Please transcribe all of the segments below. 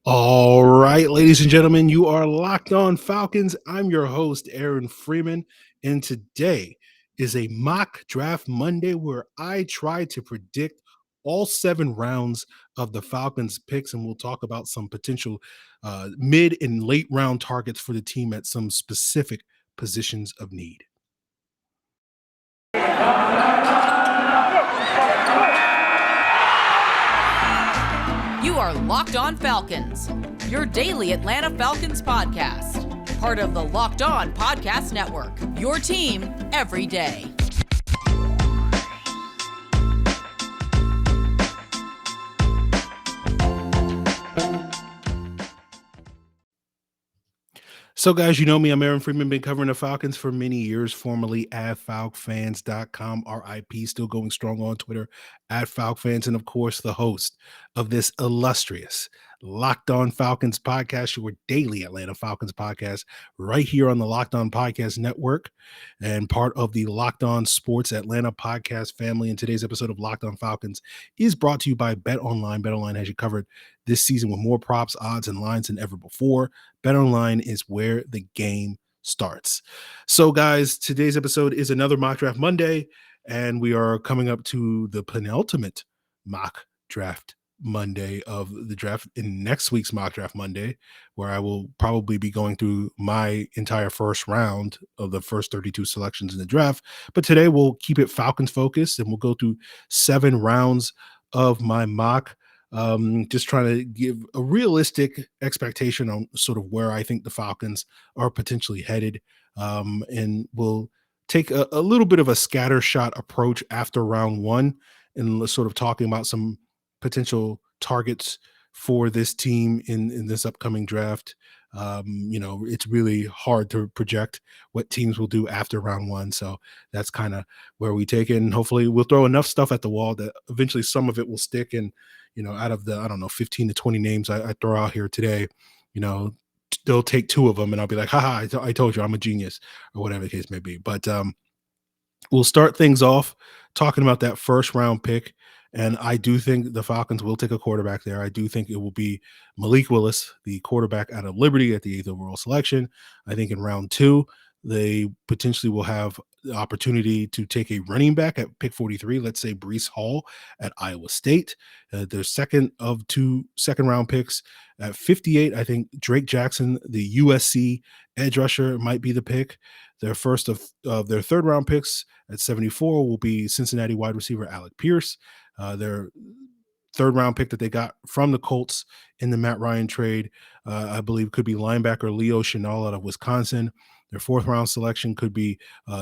All right, ladies and gentlemen, you are Locked On Falcons. I'm your host, Aaron Freeman, and today is a mock draft Monday where I try to predict all 7 rounds of the Falcons picks, and we'll talk about some potential mid and late round targets for the team at some specific positions of need. You are Locked On Falcons, your daily Atlanta Falcons podcast. Part of the Locked On Podcast Network, your team every day. So, guys, you know me. I'm Aaron Freeman, been covering the Falcons for many years, formerly at FalcFans.com. RIP, still going strong on Twitter at FalcFans, and of course, the host of this illustrious Locked On Falcons podcast, your daily Atlanta Falcons podcast, right here on the Locked On Podcast Network, and part of the Locked On Sports Atlanta podcast family. And today's episode of Locked On Falcons is brought to you by BetOnline. BetOnline has you covered this season with more props, odds, and lines than ever before. BetOnline is where the game starts. So, guys, today's episode is another Mock Draft Monday, and we are coming up to the penultimate Mock Draft Monday of the draft in next week's Mock Draft Monday, where I will probably be going through my entire first round of the first 32 selections in the draft. But today we'll keep it Falcons focused, and we'll go through 7 rounds of my mock. Just trying to give a realistic expectation on sort of where I think the Falcons are potentially headed. And we'll take a little bit of a scattershot approach after round 1 and sort of talking about some potential targets for this team in this upcoming draft. It's really hard to project what teams will do after round 1. So that's kind of where we take it. And hopefully we'll throw enough stuff at the wall that eventually some of it will stick. And, out of the, I don't know, 15 to 20 names I throw out here today, they'll take 2 of them and I'll be like, haha, I told you I'm a genius, or whatever the case may be. But we'll start things off talking about that first round pick. And I do think the Falcons will take a quarterback there. I do think it will be Malik Willis, the quarterback out of Liberty at the 8th overall selection. I think in round 2, they potentially will have the opportunity to take a running back at pick 43, let's say Breece Hall at Iowa State. Their second of 2 second-round picks at 58, I think Drake Jackson, the USC edge rusher, might be the pick. Their first of their third-round picks at 74 will be Cincinnati wide receiver Alec Pierce. Their third-round pick that they got from the Colts in the Matt Ryan trade, I believe, could be linebacker Leo Chenal out of Wisconsin. Their 4th-round selection could be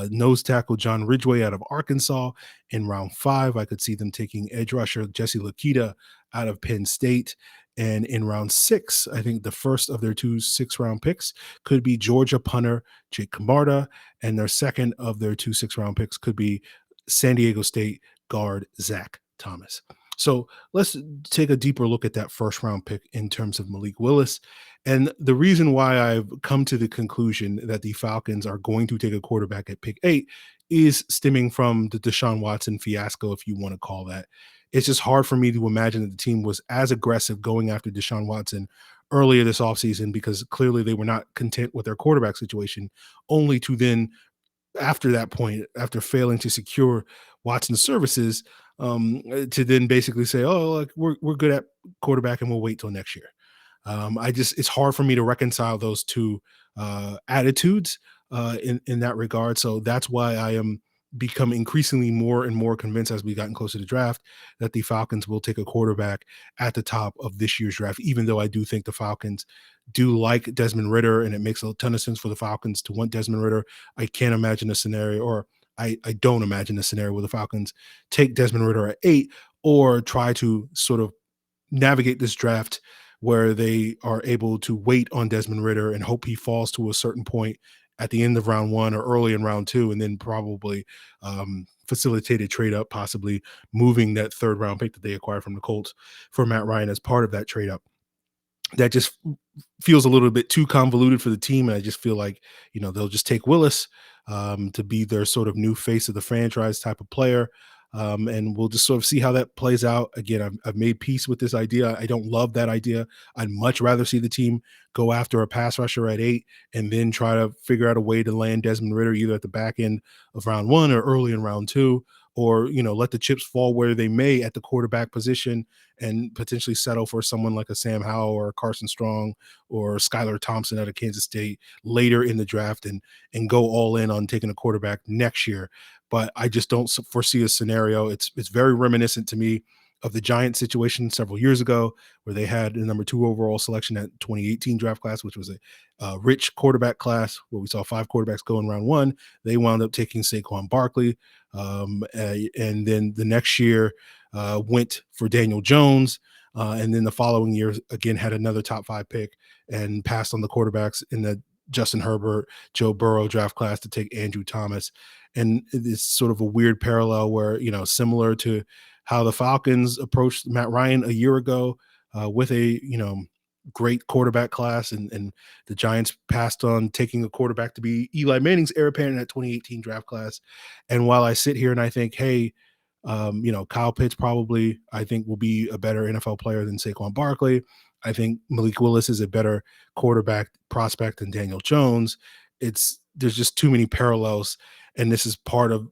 nose tackle John Ridgeway out of Arkansas. In round 5, I could see them taking edge rusher Jesse Luketa out of Penn State. And in round 6, I think the first of their 2 6th-round picks could be Georgia punter Jake Camarda. And their second of their 2 6th-round picks could be San Diego State guard Zach Thomas. So let's take a deeper look at that first round pick in terms of Malik Willis. And the reason why I've come to the conclusion that the Falcons are going to take a quarterback at pick 8 is stemming from the Deshaun Watson fiasco, if you want to call that. It's just hard for me to imagine that the team was as aggressive going after Deshaun Watson earlier this offseason, because clearly they were not content with their quarterback situation, only to then, after that point, after failing to secure Watson's services, to then basically say, "Oh, like we're good at quarterback, and we'll wait till next year." It's hard for me to reconcile those 2 attitudes in that regard. So that's why I am become increasingly more and more convinced as we gotten closer to draft that the Falcons will take a quarterback at the top of this year's draft. Even though I do think the Falcons do like Desmond Ridder, and it makes a ton of sense for the Falcons to want Desmond Ridder, I can't imagine a scenario, or I don't imagine a scenario where the Falcons take Desmond Ridder at 8 or try to sort of navigate this draft where they are able to wait on Desmond Ridder and hope he falls to a certain point at the end of round 1 or early in round 2, and then probably facilitate a trade up, possibly moving that 3rd-round pick that they acquired from the Colts for Matt Ryan as part of that trade up. That just feels a little bit too convoluted for the team. And I just feel like, they'll just take Willis to be their sort of new face of the franchise type of player. And we'll just sort of see how that plays out. Again, I've made peace with this idea. I don't love that idea. I'd much rather see the team go after a pass rusher at 8 and then try to figure out a way to land Desmond Ridder either at the back end of round 1 or early in round 2, or let the chips fall where they may at the quarterback position and potentially settle for someone like a Sam Howell or Carson Strong or Skylar Thompson out of Kansas State later in the draft and go all in on taking a quarterback next year. But I just don't foresee a scenario. It's very reminiscent to me of the Giants situation several years ago, where they had the number 2 overall selection at 2018 draft class, which was a rich quarterback class where we saw 5 quarterbacks go in round 1. They wound up taking Saquon Barkley. And then the next year went for Daniel Jones. And then the following year, again, had another top 5 pick and passed on the quarterbacks in the Justin Herbert, Joe Burrow draft class to take Andrew Thomas. And it's sort of a weird parallel where, similar to how the Falcons approached Matt Ryan a year ago with a, great quarterback class, and the Giants passed on taking a quarterback to be Eli Manning's heir apparent in that 2018 draft class. And while I sit here and I think, hey, Kyle Pitts probably, I think, will be a better NFL player than Saquon Barkley. I think Malik Willis is a better quarterback prospect than Daniel Jones. There's just too many parallels. And this is part of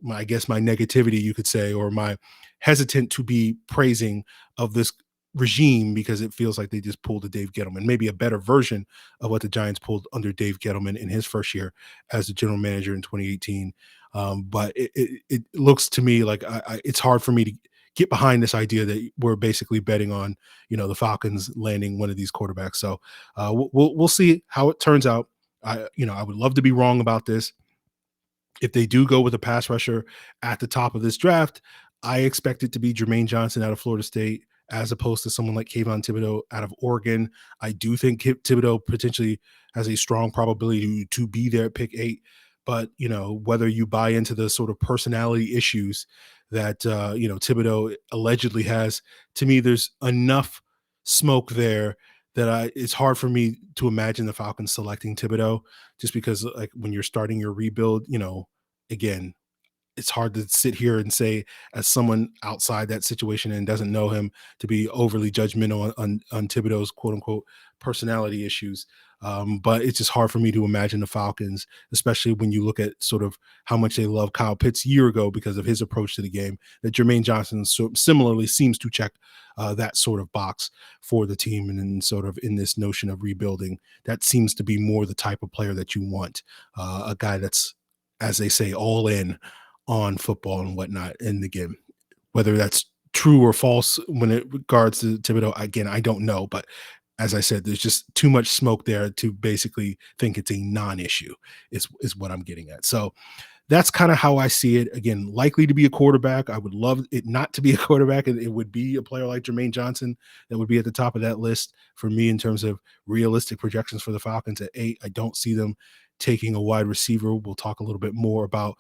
my negativity, you could say, or my hesitant to be praising of this regime, because it feels like they just pulled a Dave Gettleman, maybe a better version of what the Giants pulled under Dave Gettleman in his first year as the general manager in 2018. But it looks to me like it's hard for me to get behind this idea that we're basically betting on, the Falcons landing one of these quarterbacks. So we'll see how it turns out. I would love to be wrong about this. If they do go with a pass rusher at the top of this draft, I expect it to be Jermaine Johnson out of Florida State, as opposed to someone like Kayvon Thibodeaux out of Oregon. I do think Thibodeaux potentially has a strong probability to be there at pick 8. But, whether you buy into the sort of personality issues that, Thibodeaux allegedly has, to me, there's enough smoke there that it's hard for me to imagine the Falcons selecting Thibodeaux, just because, like, when you're starting your rebuild, again, it's hard to sit here and say, as someone outside that situation and doesn't know him, to be overly judgmental on Thibodeaux's quote unquote personality issues. But it's just hard for me to imagine the Falcons, especially when you look at sort of how much they love Kyle Pitts a year ago because of his approach to the game, that Jermaine Johnson similarly seems to check that sort of box for the team. And then sort of in this notion of rebuilding, that seems to be more the type of player that you want, a guy that's, as they say, all in on football and whatnot. And again, whether that's true or false when it regards to Thibodeaux, again, I don't know. But as I said, there's just too much smoke there to basically think it's a non-issue is what I'm getting at. So that's kind of how I see it. Again, likely to be a quarterback. I would love it not to be a quarterback, and it would be a player like Jermaine Johnson that would be at the top of that list for me in terms of realistic projections for the Falcons at 8. I don't see them taking a wide receiver. We'll talk a little bit more about,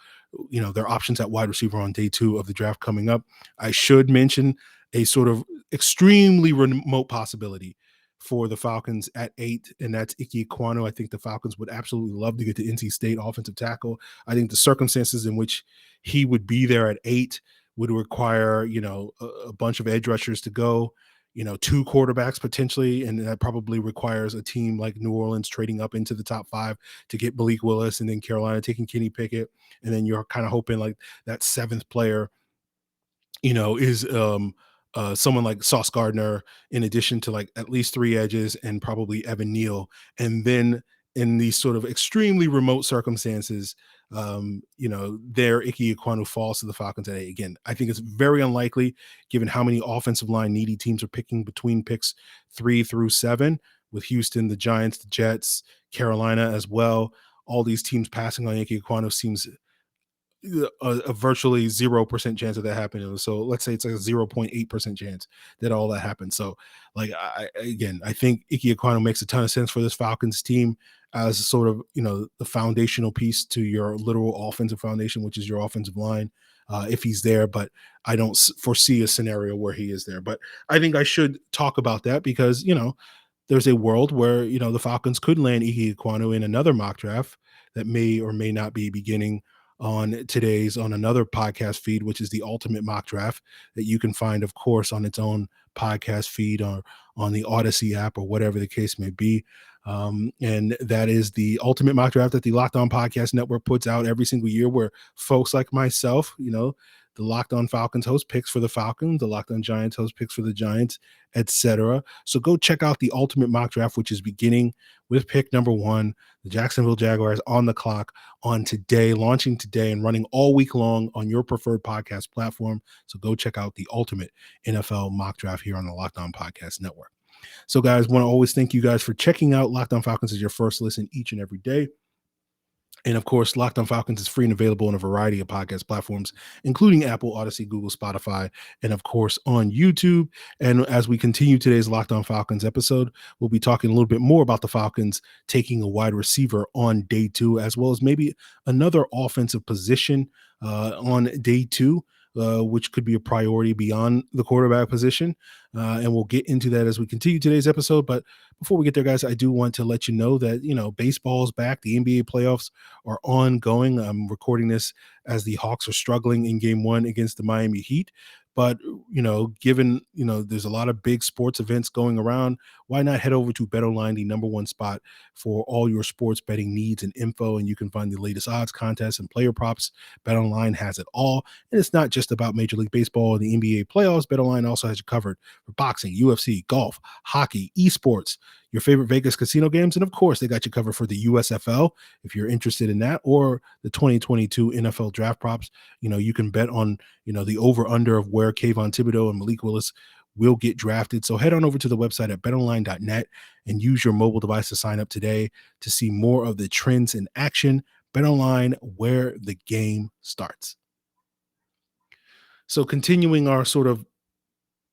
their options at wide receiver on day 2 of the draft coming up. I should mention a sort of extremely remote possibility for the Falcons at 8, and that's Ike Ekwonu. I think the Falcons would absolutely love to get the NC State offensive tackle. I think the circumstances in which he would be there at 8 would require, a bunch of edge rushers to go, 2 quarterbacks potentially, and that probably requires a team like New Orleans trading up into the top 5 to get Malik Willis, and then Carolina taking Kenny Pickett, and then you're kind of hoping like that 7th player, is someone like Sauce Gardner, in addition to like at least 3 edges and probably Evan Neal. And then in these sort of extremely remote circumstances, their Ike Ekwonu falls to the Falcons at 8. Again, I think it's very unlikely given how many offensive line needy teams are picking between picks 3 through 7, with Houston, the Giants, the Jets, Carolina as well. All these teams passing on Ike Ekwonu seems a virtually 0% chance of that happening. So let's say it's like a 0.8% chance that all that happens. So like, I think Ike Ekwonu makes a ton of sense for this Falcons team as sort of, the foundational piece to your literal offensive foundation, which is your offensive line, if he's there. But I don't foresee a scenario where he is there. But I think I should talk about that because, there's a world where, the Falcons could land Ike Ekwonu in another mock draft that may or may not be beginning on another podcast feed, which is the Ultimate Mock Draft, that you can find, of course, on its own podcast feed or on the Odyssey app or whatever the case may be. And that is the Ultimate Mock Draft that the Locked On Podcast Network puts out every single year, where folks like myself, the Locked On Falcons host picks for the Falcons, the Locked On Giants host picks for the Giants, etc. So go check out the Ultimate Mock Draft, which is beginning with pick number 1, the Jacksonville Jaguars, on the clock on today, launching today and running all week long on your preferred podcast platform. So go check out the Ultimate NFL Mock Draft here on the Locked On Podcast Network. So, guys, want to always thank you guys for checking out Locked On Falcons as your first listen each and every day. And of course, Locked On Falcons is free and available on a variety of podcast platforms, including Apple, Odyssey, Google, Spotify, and of course on YouTube. And as we continue today's Locked On Falcons episode, we'll be talking a little bit more about the Falcons taking a wide receiver on day 2, as well as maybe another offensive position on day 2. Which could be a priority beyond the quarterback position. And we'll get into that as we continue today's episode. But before we get there, guys, I do want to let you know that, baseball is back. The NBA playoffs are ongoing. I'm recording this as the Hawks are struggling in game 1 against the Miami Heat. But, given, there's a lot of big sports events going around, why not head over to BetOnline, the number 1 spot for all your sports betting needs and info, and you can find the latest odds, contests, and player props. BetOnline has it all, and it's not just about Major League Baseball or the NBA playoffs. BetOnline also has you covered for boxing, UFC, golf, hockey, esports, your favorite Vegas casino games, and of course, they got you covered for the USFL if you're interested in that, or the 2022 NFL draft props. You can bet on, the over-under of where Kayvon Thibodeau and Malik Willis will get drafted. So head on over to the website at betonline.net and use your mobile device to sign up today to see more of the trends in action. BetOnline, where the game starts. So continuing our sort of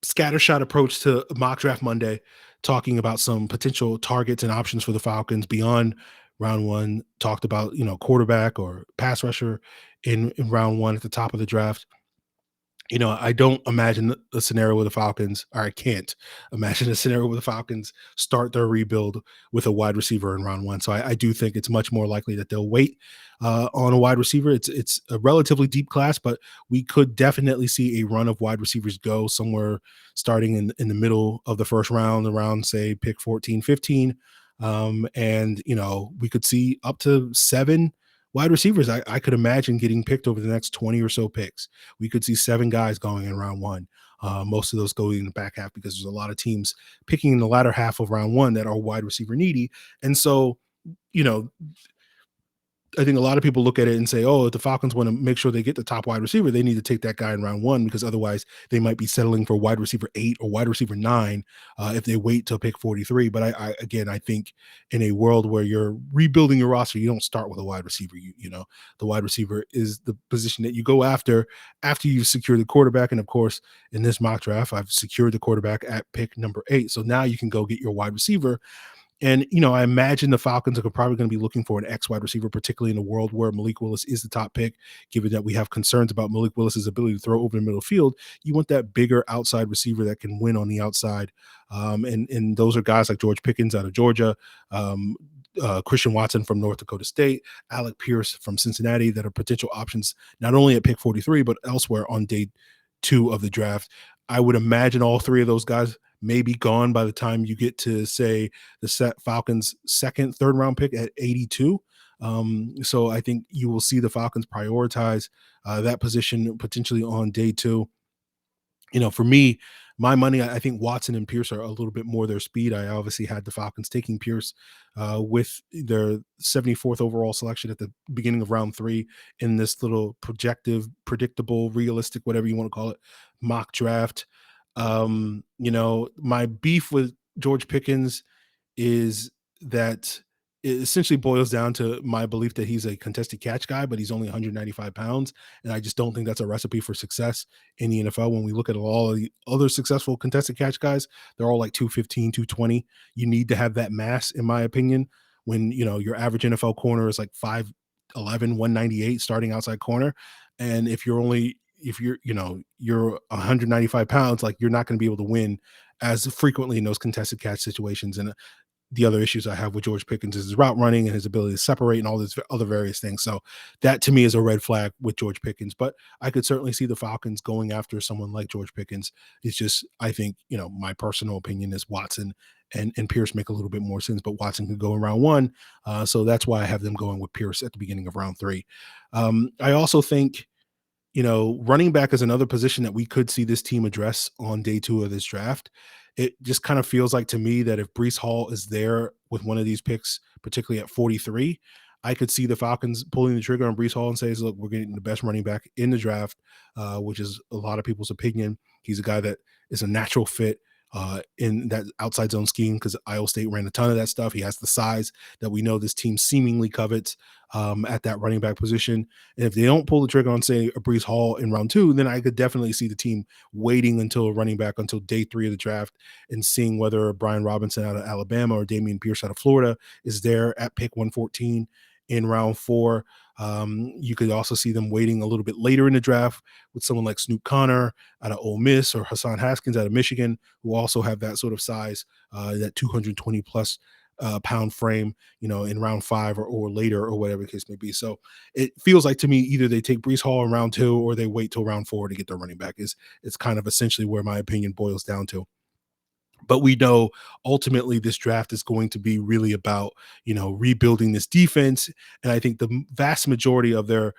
scattershot approach to Mock Draft Monday, talking about some potential targets and options for the Falcons beyond round 1, talked about, quarterback or pass rusher in round 1 at the top of the draft. I don't imagine a scenario where the Falcons, or I can't imagine a scenario where the Falcons start their rebuild with a wide receiver in round 1. So I do think it's much more likely that they'll wait on a wide receiver. It's a relatively deep class, but we could definitely see a run of wide receivers go somewhere starting in the middle of the first round, around, say, pick 14, 15. And, we could see up to 7 wide receivers I could imagine getting picked over the next 20 or so picks. We could see 7 guys going in round 1. Most of those going in the back half because there's a lot of teams picking in the latter half of round 1 that are wide receiver needy. And so, I think a lot of people look at it and say, if the Falcons want to make sure they get the top wide receiver, they need to take that guy in round 1, because otherwise they might be settling for wide receiver 8 or wide receiver 9 if they wait till pick 43. But I think in a world where you're rebuilding your roster, you don't start with a wide receiver. The wide receiver is the position that you go after you've secured the quarterback. And of course, in this mock draft, I've secured the quarterback at pick number 8. So now you can go get your wide receiver. And, I imagine the Falcons are probably going to be looking for an X wide receiver, particularly in a world where Malik Willis is the top pick, given that we have concerns about Malik Willis's ability to throw over the middle field. You want that bigger outside receiver that can win on the outside. And those are guys like George Pickens out of Georgia, Christian Watson from North Dakota State, Alec Pierce from Cincinnati, that are potential options, not only at pick 43, but elsewhere on day 2 of the draft. I would imagine all 3 of those guys may be gone by the time you get to, say, the Falcons' second, third round pick at 82. So I think you will see the Falcons prioritize that position potentially on day 2. For me, my money, I think Watson and Pierce are a little bit more their speed. I obviously had the Falcons taking Pierce with their 74th overall selection at the beginning of round 3 in this little predictable, realistic, whatever you want to call it, mock draft. My beef with George Pickens is that it essentially boils down to my belief that he's a contested catch guy, but he's only 195 pounds. And I just don't think that's a recipe for success in the NFL. When we look at all of the other successful contested catch guys, they're all like 215, 220. You need to have that mass, in my opinion, when, your average NFL corner is like 5'11", 198 starting outside corner. And if you're 195 pounds, like, you're not going to be able to win as frequently in those contested catch situations. And the other issues I have with George Pickens is his route running and his ability to separate and all these other various things. So that to me is a red flag with George Pickens. But I could certainly see the Falcons going after someone like George Pickens. It's just, I think, my personal opinion is Watson and Pierce make a little bit more sense, but Watson could go in round one. So that's why I have them going with Pierce at the beginning of round three. I also think, running back is another position that we could see this team address on day two of this draft. It just kind of feels like to me that if Breece Hall is there with one of these picks, particularly at 43, I could see the Falcons pulling the trigger on Breece Hall and says, look, we're getting the best running back in the draft, which is a lot of people's opinion. He's a guy that is a natural fit in that outside zone scheme because Iowa State ran a ton of that stuff. He has the size that we know this team seemingly covets at that running back position. And if they don't pull the trigger on, say, a Breece Hall in round two, then I could definitely see the team waiting until a running back until day three of the draft and seeing whether Brian Robinson out of Alabama or Damian Pierce out of Florida is there at pick 114 in round four. You could also see them waiting a little bit later in the draft with someone like Snoop Connor out of Ole Miss or Hassan Haskins out of Michigan, who also have that sort of size, that 220 plus pound frame, in round five or later or whatever the case may be. So it feels like to me either they take Breece Hall in round two or they wait till round four to get their running back. It's kind of essentially where my opinion boils down to. But we know ultimately this draft is going to be really about, rebuilding this defense. And I think the vast majority of their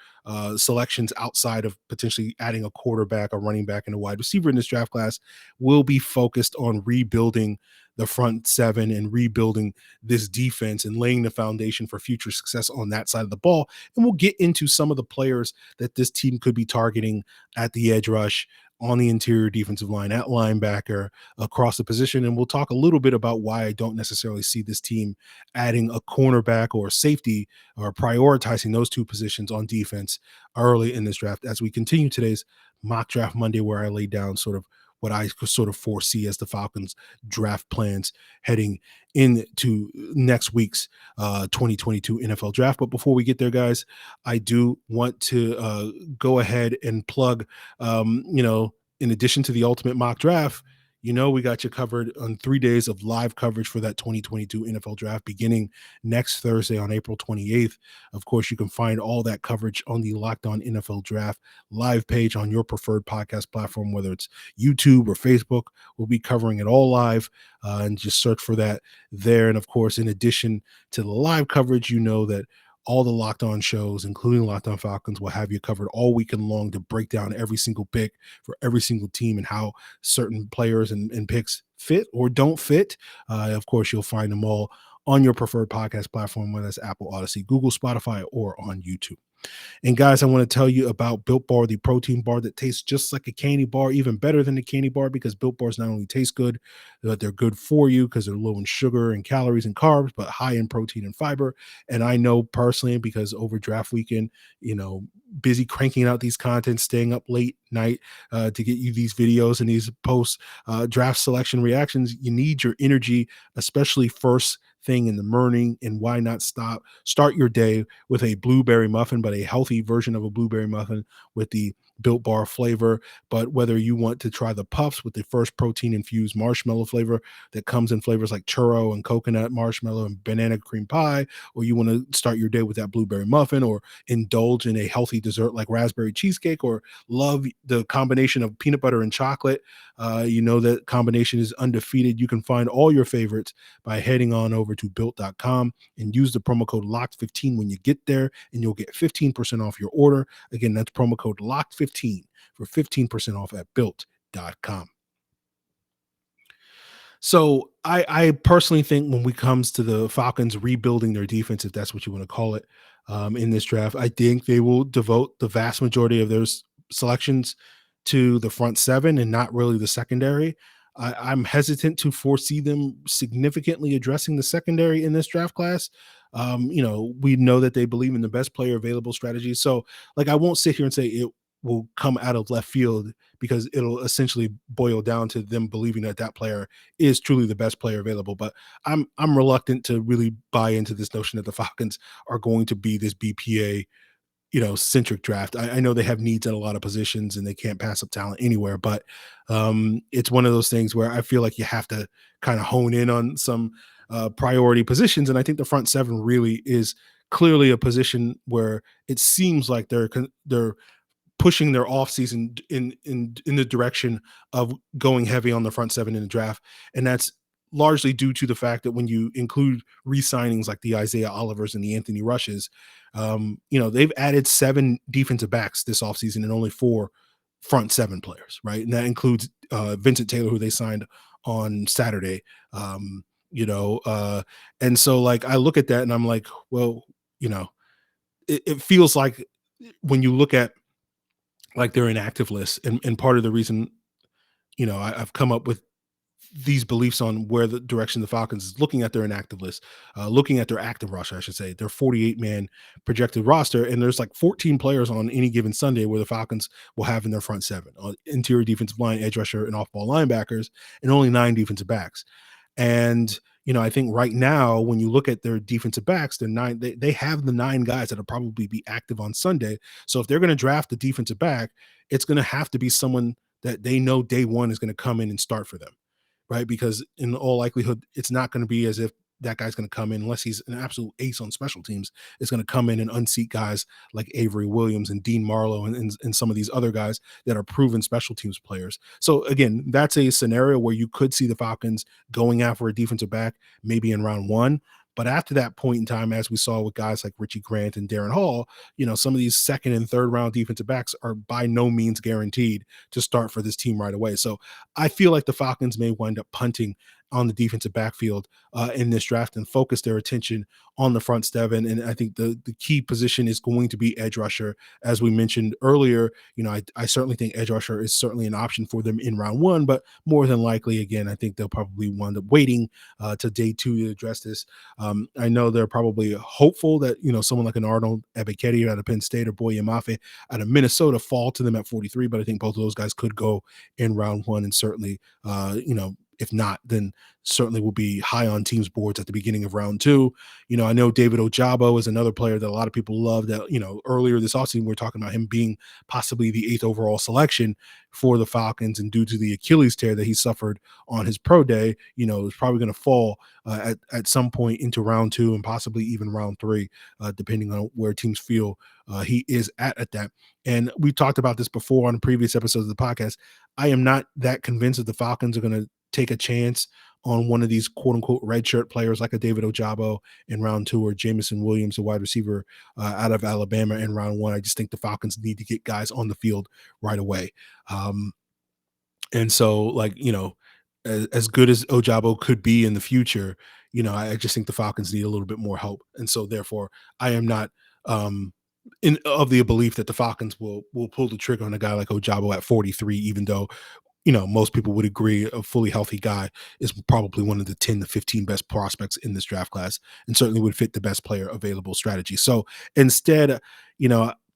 selections outside of potentially adding a quarterback, a running back, and a wide receiver in this draft class will be focused on rebuilding the front seven and rebuilding this defense and laying the foundation for future success on that side of the ball. And we'll get into some of the players that this team could be targeting at the edge rush, on the interior defensive line, at linebacker, across the position. And we'll talk a little bit about why I don't necessarily see this team adding a cornerback or a safety or prioritizing those two positions on defense early in this draft as we continue today's mock draft Monday, where I lay down sort of what I sort of foresee as the Falcons draft plans heading into next week's 2022 NFL draft. But before we get there, guys, I do want to go ahead and plug, in addition to the ultimate mock draft, we got you covered on 3 days of live coverage for that 2022 NFL draft beginning next Thursday on April 28th. Of course, you can find all that coverage on the Locked On NFL Draft live page on your preferred podcast platform, whether it's YouTube or Facebook. We'll be covering it all live, and just search for that there. And of course, in addition to the live coverage, that all the Locked On shows, including Locked On Falcons, will have you covered all weekend long to break down every single pick for every single team and how certain players and picks fit or don't fit. Of course, you'll find them all on your preferred podcast platform, whether it's Apple, Odyssey, Google, Spotify, or on YouTube. And guys, I want to tell you about Built Bar, the protein bar that tastes just like a candy bar, even better than a candy bar, because Built Bars not only taste good, but they're good for you because they're low in sugar and calories and carbs, but high in protein and fiber. And I know personally, because over draft weekend, busy cranking out these content, staying up late night to get you these videos and these post draft selection reactions, you need your energy, especially first thing in the morning. And why not start your day with a blueberry muffin, but a healthy version of a blueberry muffin with the Built Bar flavor. But whether you want to try the puffs with the first protein infused marshmallow flavor that comes in flavors like churro and coconut marshmallow and banana cream pie, or you want to start your day with that blueberry muffin, or indulge in a healthy dessert like raspberry cheesecake, or love the combination of peanut butter and chocolate, that combination is undefeated. You can find all your favorites by heading on over to built.com and use the promo code LOCKED15 when you get there, and you'll get 15% off your order. Again, that's promo code LOCKED15 for 15% off at built.com. So I personally think when it comes to the Falcons rebuilding their defense, if that's what you want to call it, in this draft, I think they will devote the vast majority of their selections to the front seven and not really the secondary. I'm hesitant to foresee them significantly addressing the secondary in this draft class. We know that they believe in the best player available strategy. So I won't sit here and say it will come out of left field, because it'll essentially boil down to them believing that that player is truly the best player available. But I'm reluctant to really buy into this notion that the Falcons are going to be this BPA centric draft. I know they have needs at a lot of positions and they can't pass up talent anywhere, but it's one of those things where I feel like you have to kind of hone in on some priority positions. And I think the front seven really is clearly a position where it seems like they're pushing their offseason in the direction of going heavy on the front seven in the draft. And that's largely due to the fact that when you include re-signings like the Isaiah Olivers and the Anthony Rushes, they've added 7 defensive backs this offseason and only 4 front seven players, right? And that includes Vincent Taylor, who they signed on Saturday. And so like I look at that and I'm like, well, it feels like when you look at like their inactive list, and part of the reason, I've come up with these beliefs on where the direction the Falcons is looking at their inactive list, looking at their active roster, I should say, their 48-man projected roster, and there's like 14 players on any given Sunday where the Falcons will have in their front seven, interior defensive line, edge rusher, and off-ball linebackers, and only 9 defensive backs. And I think right now, when you look at their defensive backs, they have the 9 guys that'll probably be active on Sunday. So if they're going to draft the defensive back, it's going to have to be someone that they know day one is going to come in and start for them, right? Because in all likelihood, it's not going to be as if that guy's going to come in, unless he's an absolute ace on special teams, is going to come in and unseat guys like Avery Williams and Dean Marlowe and some of these other guys that are proven special teams players. So again, that's a scenario where you could see the Falcons going after a defensive back maybe in round 1. But after that point in time, as we saw with guys like Richie Grant and Darren Hall, some of these second and third round defensive backs are by no means guaranteed to start for this team right away. So I feel like the Falcons may wind up punting on the defensive backfield in this draft and focus their attention on the front seven. And I think the key position is going to be edge rusher. As we mentioned earlier, I certainly think edge rusher is certainly an option for them in round 1, but more than likely, again, I think they'll probably wind up waiting to day 2 to address this. I know they're probably hopeful that, someone like an Arnold Ebiketie out of Penn State or Boye Mafe out of Minnesota fall to them at 43, but I think both of those guys could go in round 1 and certainly, if not, then certainly will be high on teams' boards at the beginning of round 2. I know David Ojabo is another player that a lot of people love that, earlier this offseason, we were talking about him being possibly the 8th overall selection for the Falcons. And due to the Achilles tear that he suffered on his pro day, is probably going to fall at some point into round 2 and possibly even round 3, depending on where teams feel he is at that. And we talked about this before on previous episodes of the podcast. I am not that convinced that the Falcons are going to take a chance on one of these quote unquote red shirt players like a David Ojabo in round 2 or Jamison Williams, a wide receiver out of Alabama in round 1. I just think the Falcons need to get guys on the field right away. And so like, as good as Ojabo could be in the future, I just think the Falcons need a little bit more help. And so therefore I am not of the belief that the Falcons will pull the trigger on a guy like Ojabo at 43, even though most people would agree a fully healthy guy is probably one of the 10 to 15 best prospects in this draft class and certainly would fit the best player available strategy. So instead,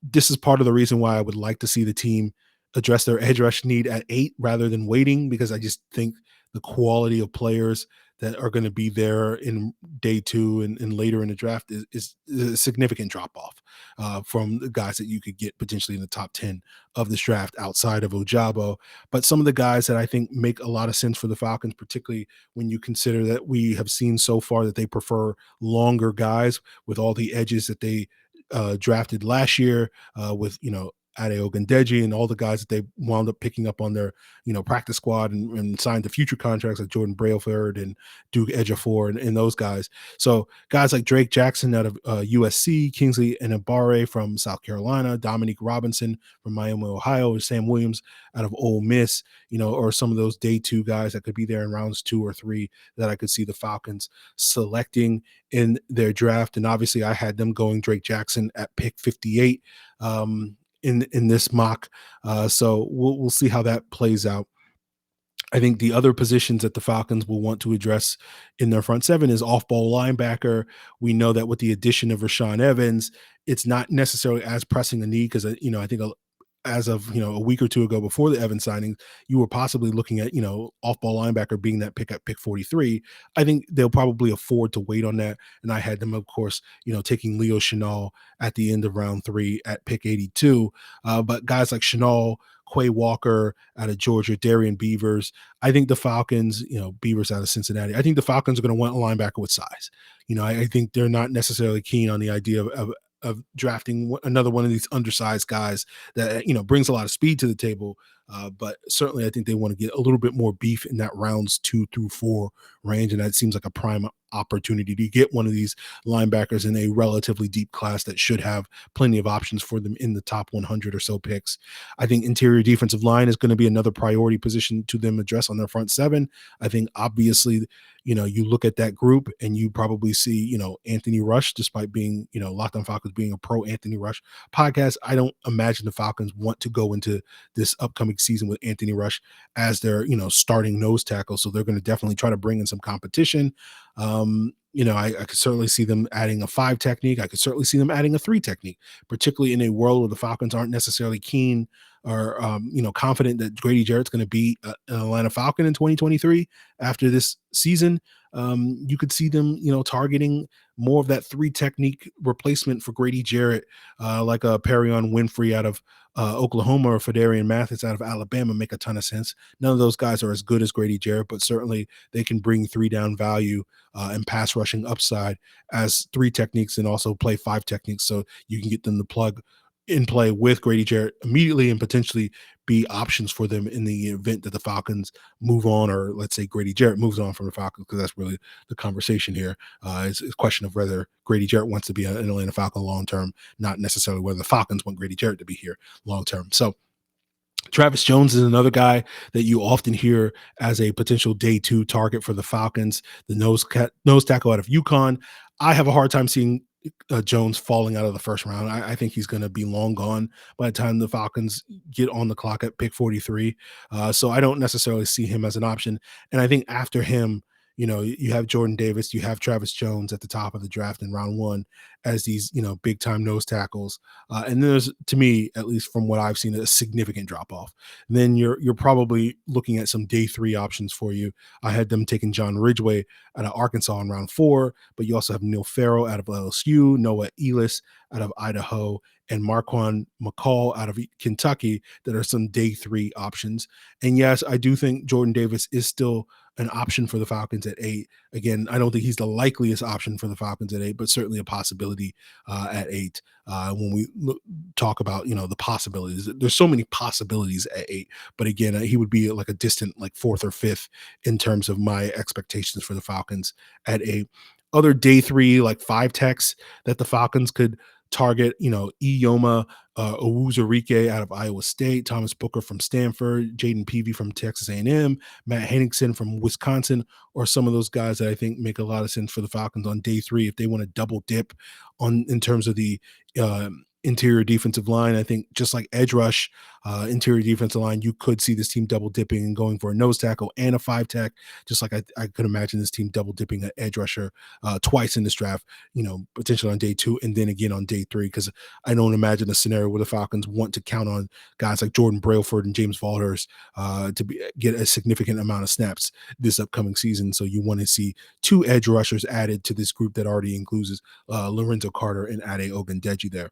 this is part of the reason why I would like to see the team address their edge rush need at 8 rather than waiting, because I just think the quality of players that are going to be there in day 2 and later in the draft is a significant drop off from the guys that you could get potentially in the top 10 of this draft outside of Ojabo. But some of the guys that I think make a lot of sense for the Falcons, particularly when you consider that we have seen so far that they prefer longer guys with all the edges that they drafted last year with, Ade Ogundeji and all the guys that they wound up picking up on their, practice squad and signed to future contracts like Jordan Brailford and Duke Ejiofor and those guys. So guys like Drake Jackson out of USC, Kingsley Enagbare from South Carolina, Dominique Robinson from Miami, Ohio, Sam Williams out of Ole Miss, or some of those day 2 guys that could be there in rounds 2 or 3 that I could see the Falcons selecting in their draft. And obviously I had them going Drake Jackson at pick 58. In this mock. So we'll see how that plays out. I think the other positions that the Falcons will want to address in their front seven is off-ball linebacker. We know that with the addition of Rashaan Evans, it's not necessarily as pressing a need because, I think as of, a week or 2 ago before the Evans signing, you were possibly looking at, off-ball linebacker being that pick at pick 43. I think they'll probably afford to wait on that. And I had them, of course, taking Leo Chenal at the end of round 3 at pick 82. But guys like Chenal, Quay Walker out of Georgia, Darian Beavers. I think the Falcons, Beavers out of Cincinnati. I think the Falcons are going to want a linebacker with size. I think they're not necessarily keen on the idea of drafting another one of these undersized guys that brings a lot of speed to the table. But certainly, I think they want to get a little bit more beef in that rounds 2 through 4 range, and that seems like a prime opportunity to get one of these linebackers in a relatively deep class that should have plenty of options for them in the top 100 or so picks. I think interior defensive line is going to be another priority position to them address on their front seven. I think obviously, you look at that group and you probably see, Anthony Rush, despite being, Locked On Falcons being a pro Anthony Rush podcast. I don't imagine the Falcons want to go into this upcoming season with Anthony Rush as their, starting nose tackle. So they're going to definitely try to bring in some competition. I could certainly see them adding a 5 technique. I could certainly see them adding a 3 technique, particularly in a world where the Falcons aren't necessarily keen or, confident that Grady Jarrett's going to be an Atlanta Falcon in 2023 after this season. You could see them, targeting more of that 3 technique replacement for Grady Jarrett, like a Perion Winfrey out of Oklahoma or Fedarian Mathis out of Alabama make a ton of sense. None of those guys are as good as Grady Jarrett, but certainly they can bring 3 down value and pass rushing upside as 3 techniques and also play 5 techniques. So you can get them to plug in play with Grady Jarrett immediately and potentially be options for them in the event that the Falcons move on, or let's say Grady Jarrett moves on from the Falcons, because that's really the conversation here. It's a question of whether Grady Jarrett wants to be an Atlanta Falcon long-term, not necessarily whether the Falcons want Grady Jarrett to be here long-term. So Travis Jones is another guy that you often hear as a potential day 2 target for the Falcons, the nose tackle out of UConn. I have a hard time seeing Jones falling out of the first round. I think he's going to be long gone by the time the Falcons get on the clock at pick 43. So I don't necessarily see him as an option. And I think after him, you have Jordan Davis, you have Travis Jones at the top of the draft in round 1 as these, big time nose tackles. And there's, to me, at least from what I've seen, a significant drop off. Then you're probably looking at some day 3 options for you. I had them taking John Ridgeway out of Arkansas in round 4, but you also have Neil Farrell out of LSU, Noah Elis out of Idaho, and Marquand McCall out of Kentucky that are some day 3 options. And yes, I do think Jordan Davis is still an option for the Falcons at 8. Again, I don't think he's the likeliest option for the Falcons at 8, but certainly a possibility at 8. When we talk about, the possibilities, there's so many possibilities at 8, but again, he would be like a distant, like 4th or 5th in terms of my expectations for the Falcons at 8. Other day 3, like 5 techs that the Falcons could target, Ioma Owuzurike out of Iowa State, Thomas Booker from Stanford, Jaden Peavy from Texas A&M, Matt Henningsen from Wisconsin, or some of those guys that I think make a lot of sense for the Falcons on day 3 if they want to double dip in terms of the interior defensive line. I think just like edge rush, interior defensive line, you could see this team double dipping and going for a nose tackle and a 5 tech, just like I could imagine this team double dipping an edge rusher twice in this draft, potentially on day 2 and then again on day 3, because I don't imagine a scenario where the Falcons want to count on guys like Jordan Brailford and James Valder's to get a significant amount of snaps this upcoming season. So you want to see 2 edge rushers added to this group that already includes Lorenzo Carter and Ade Ogundeji there.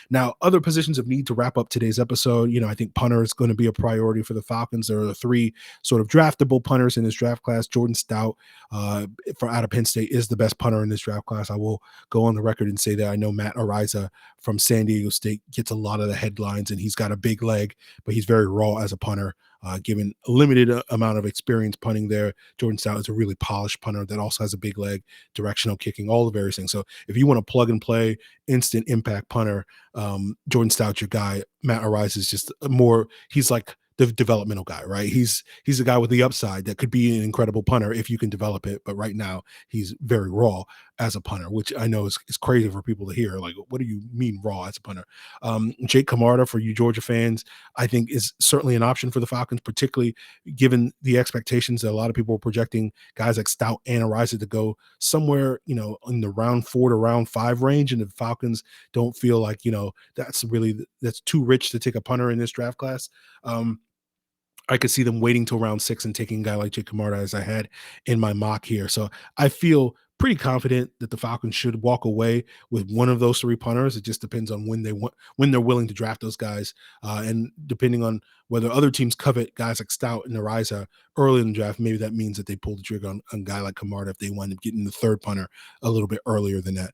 Now, other positions of need to wrap up today's episode. I think punter is going to be a priority for the Falcons. There are the 3 sort of draftable punters in this draft class. Jordan Stout out of Penn State is the best punter in this draft class. I will go on the record and say that I know Matt Ariza from San Diego State gets a lot of the headlines, and he's got a big leg, but he's very raw as a punter. Given a limited amount of experience punting there, Jordan Stout is a really polished punter that also has a big leg, directional kicking, all the various things. So if you want to plug and play instant impact punter, Jordan Stout's your guy. Matt Ariza is just he's like the developmental guy, right? He's a guy with the upside that could be an incredible punter if you can develop it. But right now he's very raw as a punter, which I know is crazy for people to hear. Like, what do you mean raw as a punter? Jake Camarda, for you Georgia fans, I think is certainly an option for the Falcons, particularly given the expectations that a lot of people are projecting guys like Stout and Ariza to go somewhere, in the round 4 to round 5 range. And the Falcons don't feel like, that's too rich to take a punter in this draft class. I could see them waiting till round 6 and taking a guy like Jake Camarda as I had in my mock here. So I feel pretty confident that the Falcons should walk away with one of those three punters. It just depends on when they're willing to draft those guys, and depending on whether other teams covet guys like Stout and Ariza early in the draft. Maybe that means that they pull the trigger on a guy like Camarda if they wind up getting the third punter a little bit earlier than that.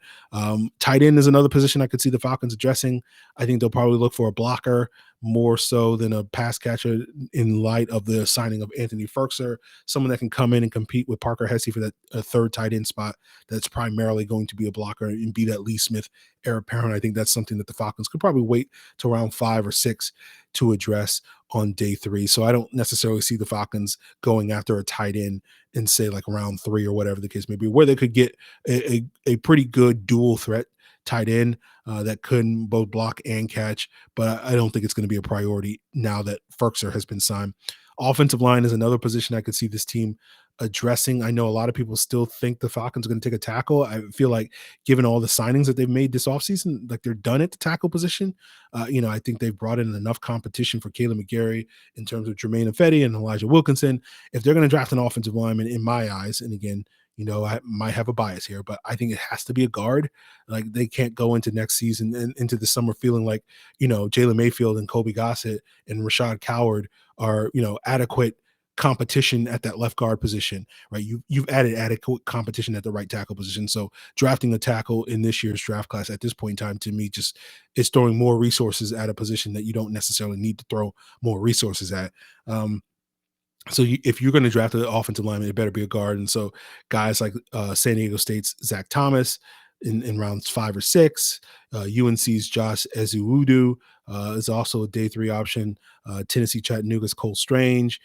Tight end is another position I could see the Falcons addressing. I think they'll probably look for a blocker more so than a pass catcher in light of the signing of Anthony Ferkser, someone that can come in and compete with Parker Hesse for that third tight end spot that's primarily going to be a blocker and be that Lee Smith heir apparent. I think that's something that the Falcons could probably wait to round 5 or 6 to address on day 3. So I don't necessarily see the Falcons going after a tight end in, say, like round 3 or whatever the case may be, where they could get a pretty good dual threat tight end that couldn't both block and catch, but I don't think it's going to be a priority now that Ferkser has been signed. Offensive line is another position I could see this team addressing. I know a lot of people still think the Falcons are going to take a tackle. I feel like given all the signings that they've made this offseason, like they're done at the tackle position. I think they've brought in enough competition for Caleb McGarry in terms of Jermaine Ifedi and Elijah Wilkinson. If they're going to draft an offensive lineman, in my eyes, and again, I might have a bias here, but I think it has to be a guard. Like they can't go into next season and into the summer feeling like, Jalen Mayfield and Kobe Gossett and Rashad Coward are, adequate competition at that left guard position, right? You've added adequate competition at the right tackle position. So drafting a tackle in this year's draft class at this point in time, to me, just is throwing more resources at a position that you don't necessarily need to throw more resources at. If you're going to draft an offensive lineman, it better be a guard. And so guys like San Diego State's Zach Thomas in rounds 5 or 6, UNC's Josh Ezuudu is also a day 3 option. Tennessee Chattanooga's Cole Strange,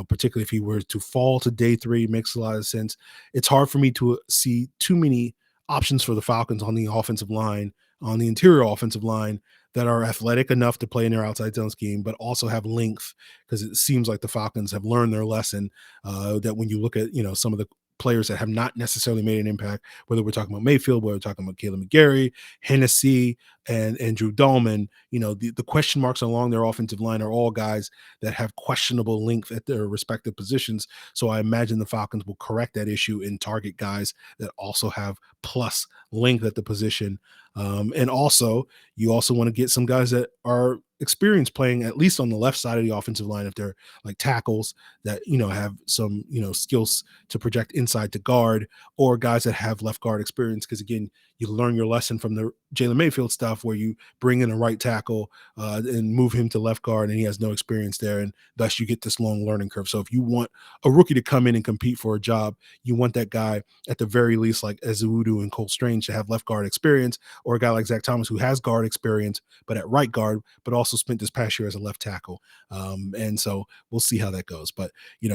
particularly if he were to fall to day 3, makes a lot of sense. It's hard for me to see too many options for the Falcons on the offensive line, on the interior offensive line, that are athletic enough to play in their outside zone scheme, but also have length, because it seems like the Falcons have learned their lesson, that when you look at, some of the players that have not necessarily made an impact, whether we're talking about Mayfield, whether we're talking about Caleb McGarry, Hennessy, and Drew Dahlman, the question marks along their offensive line are all guys that have questionable length at their respective positions. So I imagine the Falcons will correct that issue and target guys that also have plus length at the position. And also, you also want to get some guys that are experienced playing at least on the left side of the offensive line, if they're like tackles that, have some, skills to project inside to guard, or guys that have left guard experience. Because again, you learn your lesson from the Jalen Mayfield stuff, where you bring in a right tackle and move him to left guard, and he has no experience there, and thus you get this long learning curve. So if you want a rookie to come in and compete for a job, you want that guy at the very least, like Ezuudu and Cole Strange, to have left guard experience, or a guy like Zach Thomas who has guard experience but at right guard, but also spent this past year as a left tackle. And so we'll see how that goes. But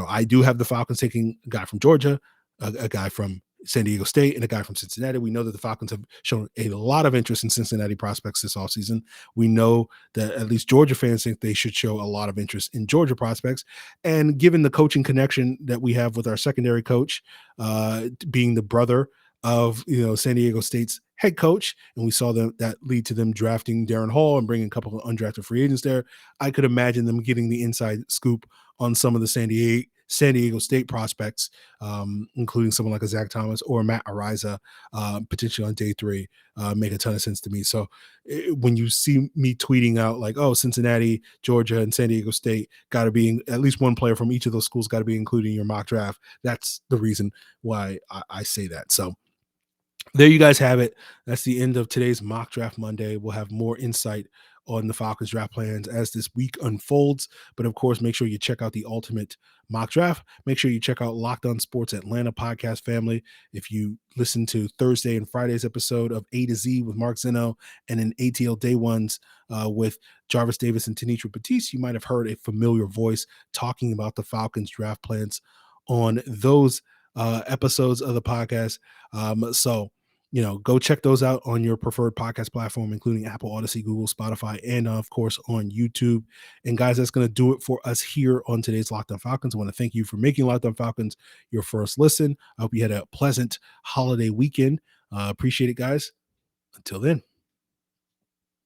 I do have the Falcons taking a guy from Georgia, a guy from San Diego State, and a guy from Cincinnati. We know that the Falcons have shown a lot of interest in Cincinnati prospects this offseason. We know that at least Georgia fans think they should show a lot of interest in Georgia prospects. And given the coaching connection that we have with our secondary coach, being the brother of San Diego State's head coach, and we saw that lead to them drafting Darren Hall and bringing a couple of undrafted free agents there, I could imagine them getting the inside scoop on some of the San Diego State prospects, including someone like a Zach Thomas or Matt Ariza, potentially on day 3, make a ton of sense to me. So when you see me tweeting out like, oh, Cincinnati, Georgia, and San Diego State got to be at least one player from each of those schools got to be included in your mock draft, that's the reason why I say that. So there you guys have it. That's the end of today's Mock Draft Monday. We'll have more insight on the Falcons draft plans as this week unfolds. But of course, make sure you check out the ultimate mock draft. Make sure you check out Locked On Sports Atlanta podcast family. If you listen to Thursday and Friday's episode of A to Z with Mark Zeno, and in ATL Day Ones with Jarvis Davis and Tenitra Batiste, you might have heard a familiar voice talking about the Falcons draft plans on those episodes of the podcast. So go check those out on your preferred podcast platform, including Apple, Odyssey, Google, Spotify, and of course on YouTube. And guys, that's going to do it for us here on today's Locked On Falcons. I want to thank you for making Locked On Falcons your first listen. I hope you had a pleasant holiday weekend. Appreciate it, guys. Until then.